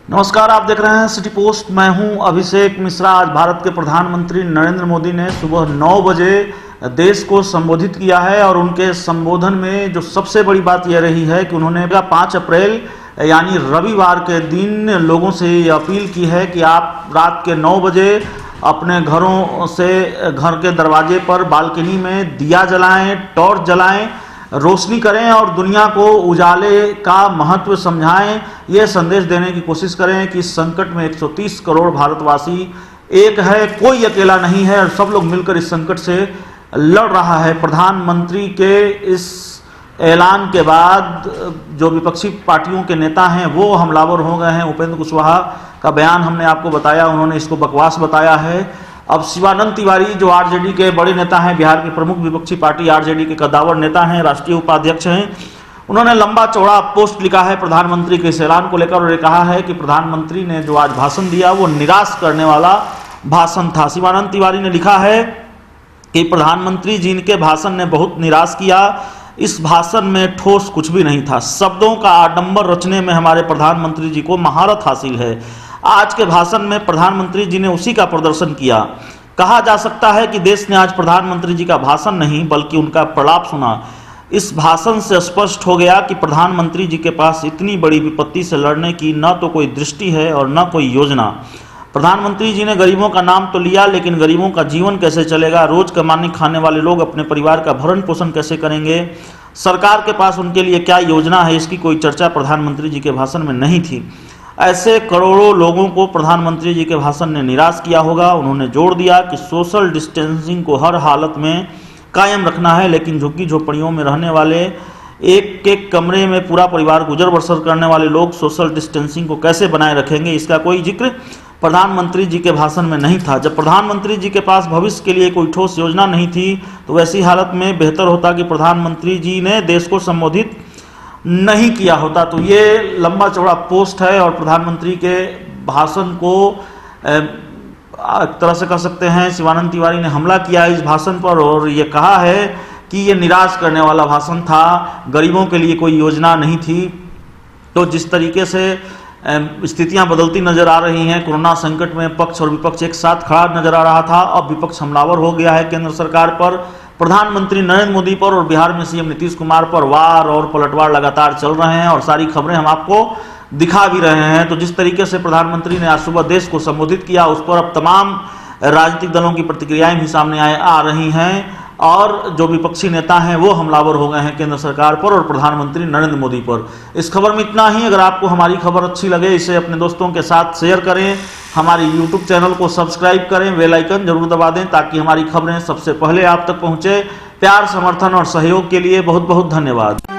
नमस्कार, आप देख रहे हैं सिटी पोस्ट। मैं हूं अभिषेक मिश्रा। आज भारत के प्रधानमंत्री नरेंद्र मोदी ने सुबह 9 बजे देश को संबोधित किया है और उनके संबोधन में जो सबसे बड़ी बात यह रही है कि उन्होंने 5 अप्रैल यानी रविवार के दिन लोगों से ये अपील की है कि आप रात के 9 बजे अपने घरों से घर के दरवाजे पर बालकनी में दिया जलाएं, टॉर्च जलाएं, रोशनी करें और दुनिया को उजाले का महत्व समझाएं। ये संदेश देने की कोशिश करें कि इस संकट में 130 करोड़ भारतवासी एक है, कोई अकेला नहीं है और सब लोग मिलकर इस संकट से लड़ रहा है। प्रधानमंत्री के इस ऐलान के बाद जो विपक्षी पार्टियों के नेता हैं वो हमलावर हो गए हैं। उपेंद्र कुशवाहा का बयान हमने आपको बताया, उन्होंने इसको बकवास बताया है। अब शिवानंद तिवारी जो आरजेडी के बड़े नेता हैं, बिहार की प्रमुख विपक्षी पार्टी आरजेडी के कद्दावर नेता हैं, राष्ट्रीय उपाध्यक्ष हैं, उन्होंने लंबा चौड़ा पोस्ट लिखा है प्रधानमंत्री के इस ऐलान को लेकर और ये कहा है कि प्रधानमंत्री ने जो आज भाषण दिया वो निराश करने वाला भाषण था। शिवानंद तिवारी ने लिखा है कि प्रधानमंत्री जी के भाषण ने बहुत निराश किया। इस भाषण में ठोस कुछ भी नहीं था। शब्दों का आडंबर रचने में हमारे प्रधानमंत्री जी को महारत हासिल है। आज के भाषण में प्रधानमंत्री जी ने उसी का प्रदर्शन किया। कहा जा सकता है कि देश ने आज प्रधानमंत्री जी का भाषण नहीं बल्कि उनका प्रलाप सुना। इस भाषण से स्पष्ट हो गया कि प्रधानमंत्री जी के पास इतनी बड़ी विपत्ति से लड़ने की न तो कोई दृष्टि है और न कोई योजना। प्रधानमंत्री जी ने गरीबों का नाम तो लिया, लेकिन गरीबों का जीवन कैसे चलेगा, रोज कमाने खाने वाले लोग अपने परिवार का भरण पोषण कैसे करेंगे, सरकार के पास उनके लिए क्या योजना है, इसकी कोई चर्चा प्रधानमंत्री जी के भाषण में नहीं थी। ऐसे करोड़ों लोगों को प्रधानमंत्री जी के भाषण ने निराश किया होगा। उन्होंने जोर दिया कि सोशल डिस्टेंसिंग को हर हालत में कायम रखना है, लेकिन झुग्गी झोपड़ियों में रहने वाले एक एक कमरे में पूरा परिवार गुजर बसर करने वाले लोग सोशल डिस्टेंसिंग को कैसे बनाए रखेंगे, इसका कोई जिक्र प्रधानमंत्री जी के भाषण में नहीं था। जब प्रधानमंत्री जी के पास भविष्य के लिए कोई ठोस योजना नहीं थी तो वैसी हालत में बेहतर होता कि प्रधानमंत्री जी ने देश को संबोधित नहीं किया होता। तो ये लंबा चौड़ा पोस्ट है और प्रधानमंत्री के भाषण को एक तरह से कह सकते हैं शिवानंद तिवारी ने हमला किया इस भाषण पर और ये कहा है कि ये निराश करने वाला भाषण था, गरीबों के लिए कोई योजना नहीं थी। तो जिस तरीके से स्थितियां बदलती नजर आ रही हैं, कोरोना संकट में पक्ष और विपक्ष एक साथ खड़ा नजर आ रहा था, अब विपक्ष हमलावर हो गया है केंद्र सरकार पर, प्रधानमंत्री नरेंद्र मोदी पर और बिहार में सीएम नीतीश कुमार पर वार और पलटवार लगातार चल रहे हैं और सारी खबरें हम आपको दिखा भी रहे हैं। तो जिस तरीके से प्रधानमंत्री ने आज सुबह देश को संबोधित किया उस पर अब तमाम राजनीतिक दलों की प्रतिक्रियाएं भी सामने आ रही हैं और जो विपक्षी नेता हैं वो हमलावर हो गए हैं केंद्र सरकार पर और प्रधानमंत्री नरेंद्र मोदी पर। इस खबर में इतना ही। अगर आपको हमारी खबर अच्छी लगे इसे अपने दोस्तों के साथ शेयर करें, हमारे यूट्यूब चैनल को सब्सक्राइब करें, बेल आइकन जरूर दबा दें ताकि हमारी खबरें सबसे पहले आप तक पहुंचे। प्यार, समर्थन और सहयोग के लिए बहुत बहुत धन्यवाद।